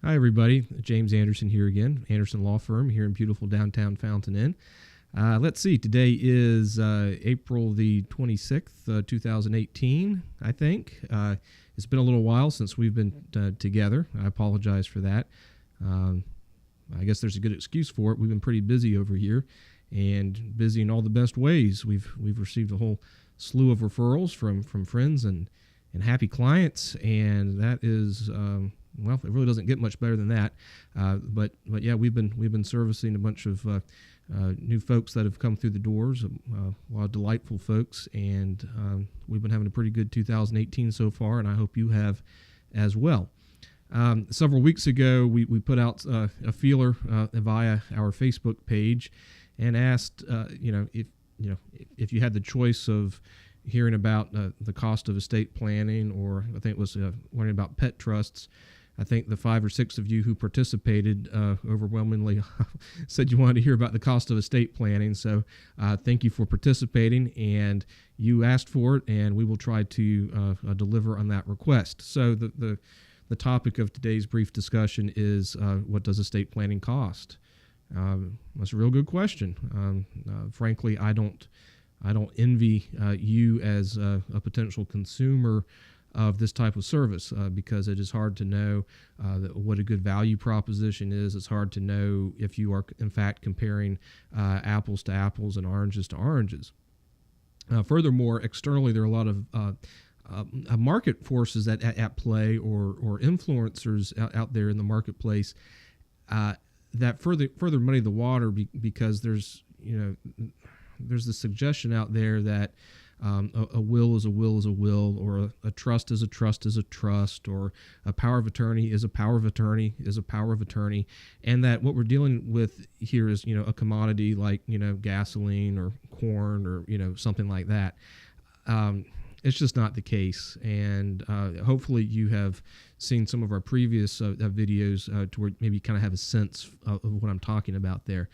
Hi, everybody. James Anderson here again, Anderson Law Firm here in beautiful downtown Fountain Inn. Let's see, today is April the 26th, 2018, I think. It's been a little while since we've been together. I apologize for that. I guess there's a good excuse for it. We've been pretty busy over here, and busy in all the best ways. We've received a whole slew of referrals from friends and happy clients, and that is well, it really doesn't get much better than that. But yeah, we've been servicing a bunch of new folks that have come through the doors, a lot of delightful folks, and we've been having a pretty good 2018 so far, and I hope you have as well. Several weeks ago, we put out a feeler via our Facebook page and asked, if you had the choice of hearing about the cost of estate planning, or I think it was learning about pet trusts. I think the 5 or 6 of you who participated overwhelmingly said you wanted to hear about the cost of estate planning. So thank you for participating, and you asked for it, and we will try to deliver on that request. So the topic of today's brief discussion is what does estate planning cost? That's a real good question. Frankly, I don't envy you as a potential consumer of this type of service because it is hard to know what a good value proposition is. It's hard to know if you are, in fact, comparing apples to apples and oranges to oranges. Furthermore, externally, there are a lot of market forces at play or influencers out there in the marketplace that further muddy the water because there's the suggestion out there that a will is a will is a will, or a trust is a trust is a trust, or a power of attorney is a power of attorney is a power of attorney, and that what we're dealing with here is a commodity like gasoline or corn or something like that. It's just not the case, and hopefully you have seen some of our previous videos to where maybe you kind of have a sense of what I'm talking about there.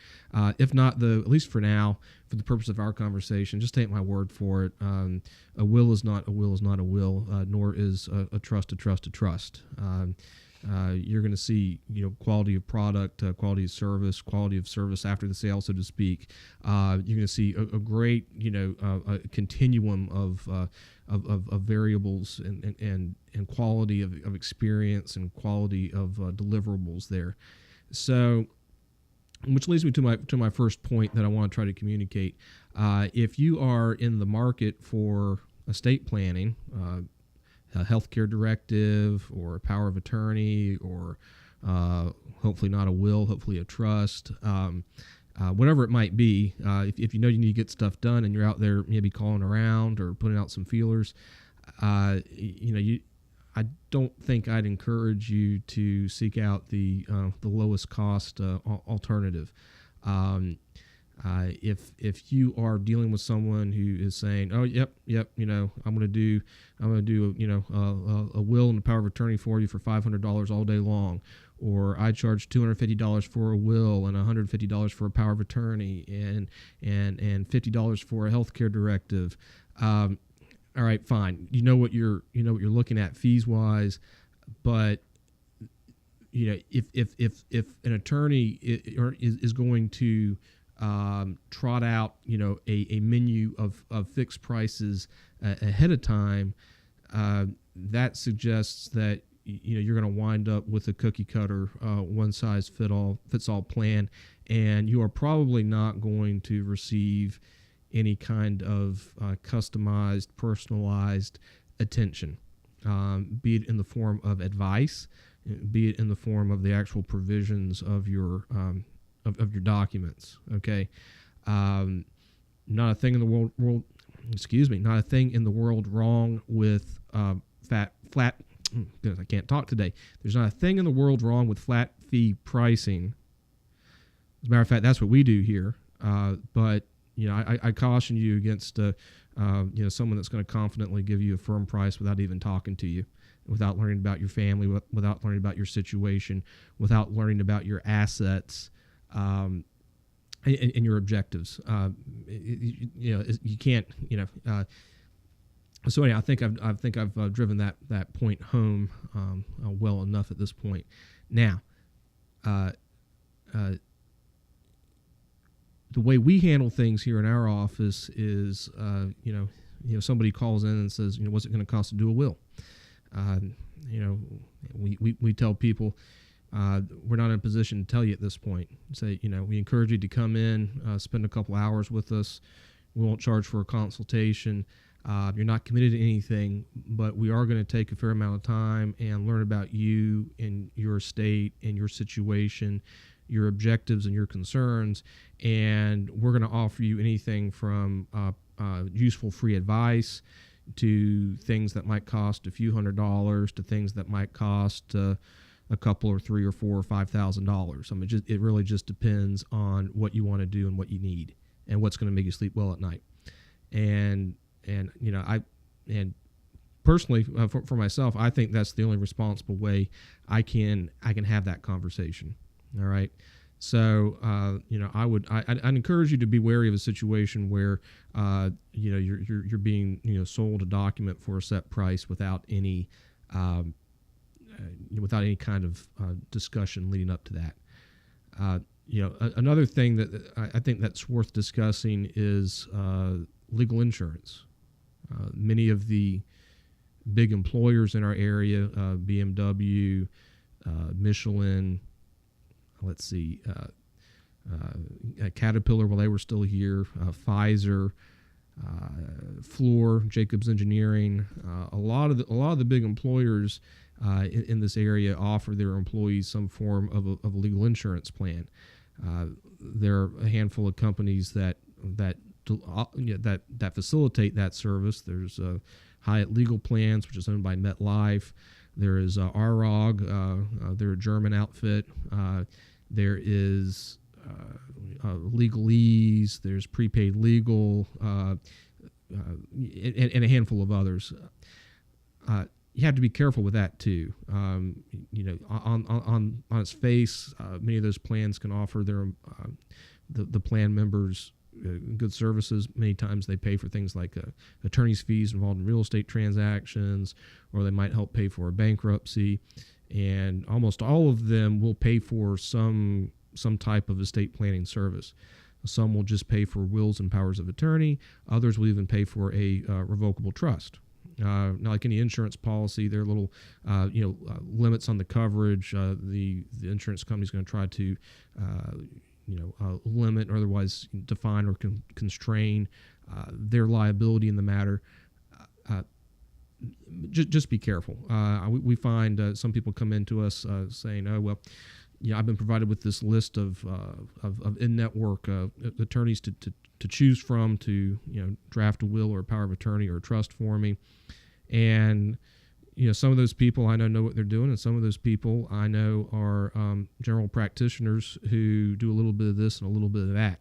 If not, at least for now, for the purpose of our conversation, just take my word for it. A will is not a will is not a will, nor is a trust a trust a trust. You're going to see, quality of product, quality of service after the sale, so to speak. You're going to see a great, a continuum of variables and quality of experience and quality of deliverables there. So, which leads me to my first point that I want to try to communicate. If you are in the market for estate planning, a healthcare directive or a power of attorney, or hopefully not a will, hopefully a trust, whatever it might be, if you know you need to get stuff done and you're out there maybe calling around or putting out some feelers, I don't think I'd encourage you to seek out the lowest cost alternative. If you are dealing with someone who is saying, "Oh, yep, I'm going to do a will and a power of attorney for you for $500 all day long," or I charge $250 for a will and $150 for a power of attorney and $50 for a healthcare directive. All right, fine. You know what you're looking at fees wise, but if an attorney is going to trot out a menu of fixed prices ahead of time, that suggests that you're going to wind up with a cookie cutter one size fits all plan, and you are probably not going to receive any kind of customized, personalized attention, be it in the form of advice, be it in the form of the actual provisions of your documents. Okay, not a thing in the world. Not a thing in the world wrong with flat. I can't talk today. There's not a thing in the world wrong with flat fee pricing. As a matter of fact, that's what we do here. But I caution you against someone that's going to confidently give you a firm price without even talking to you, without learning about your family, without learning about your situation, without learning about your assets, and your objectives. You can't. So anyway, I think I've driven that point home well enough at this point. Now, uh, uh, the way we handle things here in our office is, somebody calls in and says, what's it going to cost to do a will? Uh, we tell people we're not in a position to tell you at this point. Say, we encourage you to come in, spend a couple hours with us. We won't charge for a consultation. You're not committed to anything, but we are going to take a fair amount of time and learn about you and your state and your situation, your objectives and your concerns, and we're going to offer you anything from useful free advice to things that might cost a few $100s to things that might cost a couple or $3,000 or $4,000 or $5,000. I mean, it really just depends on what you want to do and what you need and what's going to make you sleep well at night. And personally, for myself, I think that's the only responsible way I can have that conversation. All right. So, I'd encourage you to be wary of a situation where, you're being, sold a document for a set price without any kind of discussion leading up to that. Another thing that I think that's worth discussing is legal insurance. Many of the big employers in our area, BMW, Michelin, Caterpillar while they were still here, Pfizer, Fluor, Jacobs Engineering, a lot of the big employers in this area offer their employees some form of a legal insurance plan. There are a handful of companies that facilitate that service. There's Hyatt Legal Plans, which is owned by MetLife. There is RROG. They're a German outfit. There is Legalese. There's Prepaid Legal, and a handful of others. You have to be careful with that too. On its face, many of those plans can offer their the plan members good services. Many times they pay for things like attorney's fees involved in real estate transactions, or they might help pay for a bankruptcy. And almost all of them will pay for some type of estate planning service. Some will just pay for wills and powers of attorney. Others will even pay for a revocable trust. Now, like any insurance policy, there are little, limits on the coverage. The insurance company is going to try to, limit or otherwise define or constrain their liability in the matter. Just be careful. We find some people come into us saying, "Oh well, I've been provided with this list of in-network attorneys to choose from to draft a will or a power of attorney or a trust for me," and some of those people I know what they're doing, and some of those people I know are general practitioners who do a little bit of this and a little bit of that.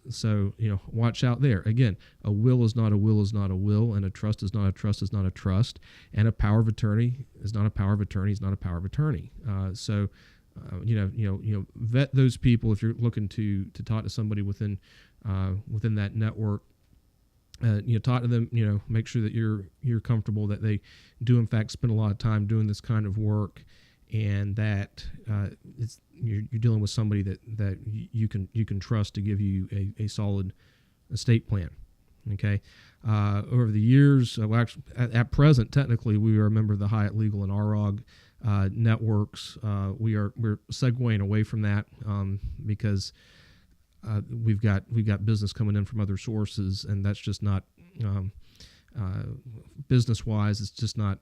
So watch out there. Again, a will is not a will is not a will, and a trust is not a trust is not a trust, and a power of attorney is not a power of attorney is not a power of attorney. So vet those people if you're looking to talk to somebody within that network. Talk to them. Make sure that you're comfortable that they do in fact spend a lot of time doing this kind of work, and that you're dealing with somebody that you can trust to give you a solid estate plan. Okay. Over the years, actually, at present, technically, we are a member of the Hyatt Legal and RROG networks. We're segueing away from that because we've got business coming in from other sources, and that's just not business-wise. It's just not.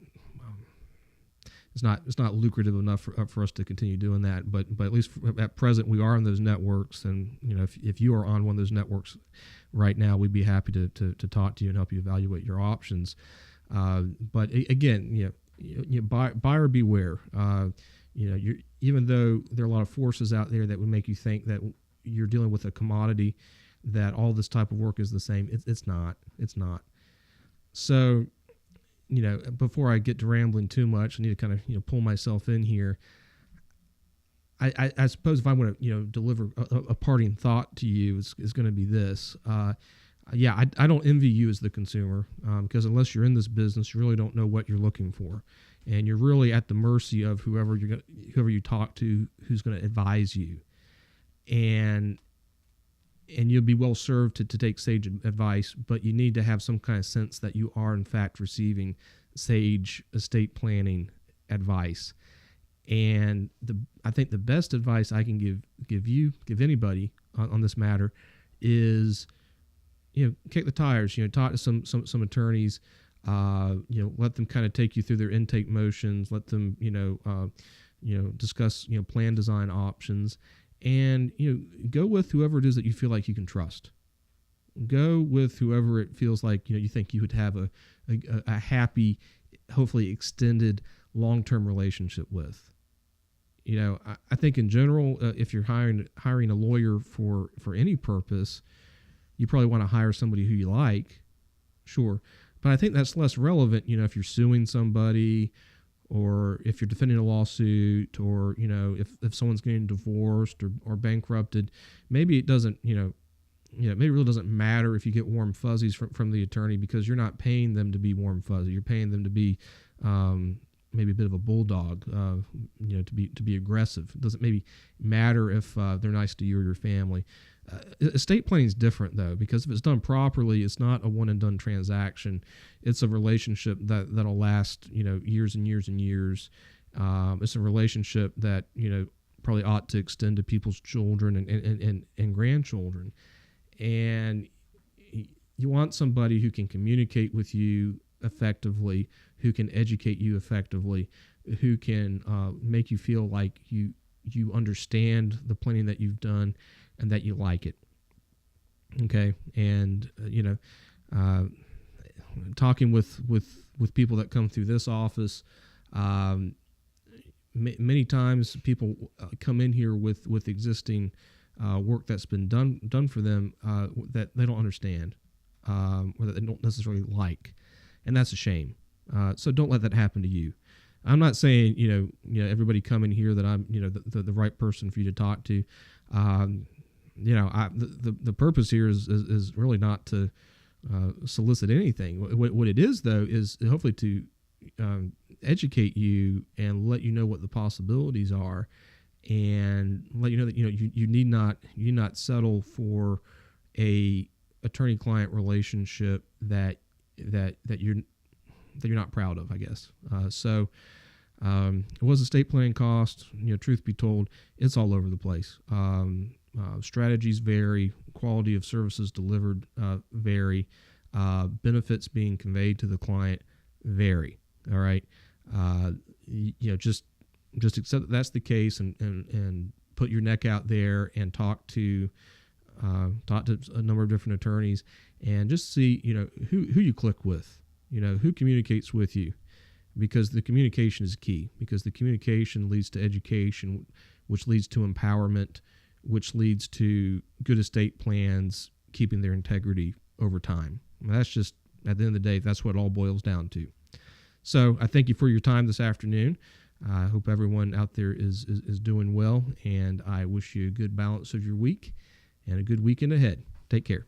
It's not lucrative enough for us to continue doing that. But at least at present, we are on those networks, and if you are on one of those networks right now, we'd be happy to talk to you and help you evaluate your options. But again, buyer beware. Even though there are a lot of forces out there that would make you think that you're dealing with a commodity, that all this type of work is the same. It's not. It's not. So, before I get to rambling too much, I need to kind of pull myself in here. I suppose if I want to deliver a parting thought to you, is going to be this. yeah, I don't envy you as the consumer, because unless you're in this business, you really don't know what you're looking for, and you're really at the mercy of whoever you talk to, who's going to advise you, and you'll be well served to take sage advice, but you need to have some kind of sense that you are in fact receiving sage estate planning advice. And I think the best advice I can give anybody on this matter is, kick the tires. Talk to some attorneys. Let them kind of take you through their intake motions. Let them discuss plan design options, and go with whoever it is that you feel like you can trust. Go with whoever it feels like you think you would have a happy, hopefully extended long-term relationship with. I think in general, if you're hiring a lawyer for any purpose, you probably want to hire somebody who you like, sure. But I think that's less relevant, if you're suing somebody, or if you're defending a lawsuit, or, if someone's getting divorced or bankrupted. Maybe it doesn't, maybe it really doesn't matter if you get warm fuzzies from the attorney, because you're not paying them to be warm fuzzy. You're paying them to be maybe a bit of a bulldog, to be aggressive. It doesn't maybe matter if they're nice to you or your family. Estate planning is different, though, because if it's done properly, it's not a one and done transaction. It's a relationship that'll last, years and years and years. It's a relationship that probably ought to extend to people's children and grandchildren. And you want somebody who can communicate with you effectively, who can educate you effectively, who can make you feel like you understand the planning that you've done and that you like it. Okay, and talking with people that come through this office, many times people come in here with existing work that's been done for them that they don't understand, or that they don't necessarily like, and that's a shame. So don't let that happen to you. I'm not saying everybody come in here that I'm the right person for you to talk to. The purpose here is really not to solicit anything. What it is, though, is hopefully to educate you and let you know what the possibilities are, and let you know that you need not settle for a attorney-client relationship that you're not proud of, I guess. It was estate planning cost. Truth be told, it's all over the place. Strategies vary, quality of services delivered vary, benefits being conveyed to the client vary. All right, just accept that that's the case, and put your neck out there and talk to a number of different attorneys, and just see who you click with, who communicates with you, because the communication is key. Because the communication leads to education, which leads to empowerment, which leads to good estate plans keeping their integrity over time. That's just, at the end of the day, that's what it all boils down to. So I thank you for your time this afternoon. I hope everyone out there is doing well, and I wish you a good balance of your week and a good weekend ahead. Take care.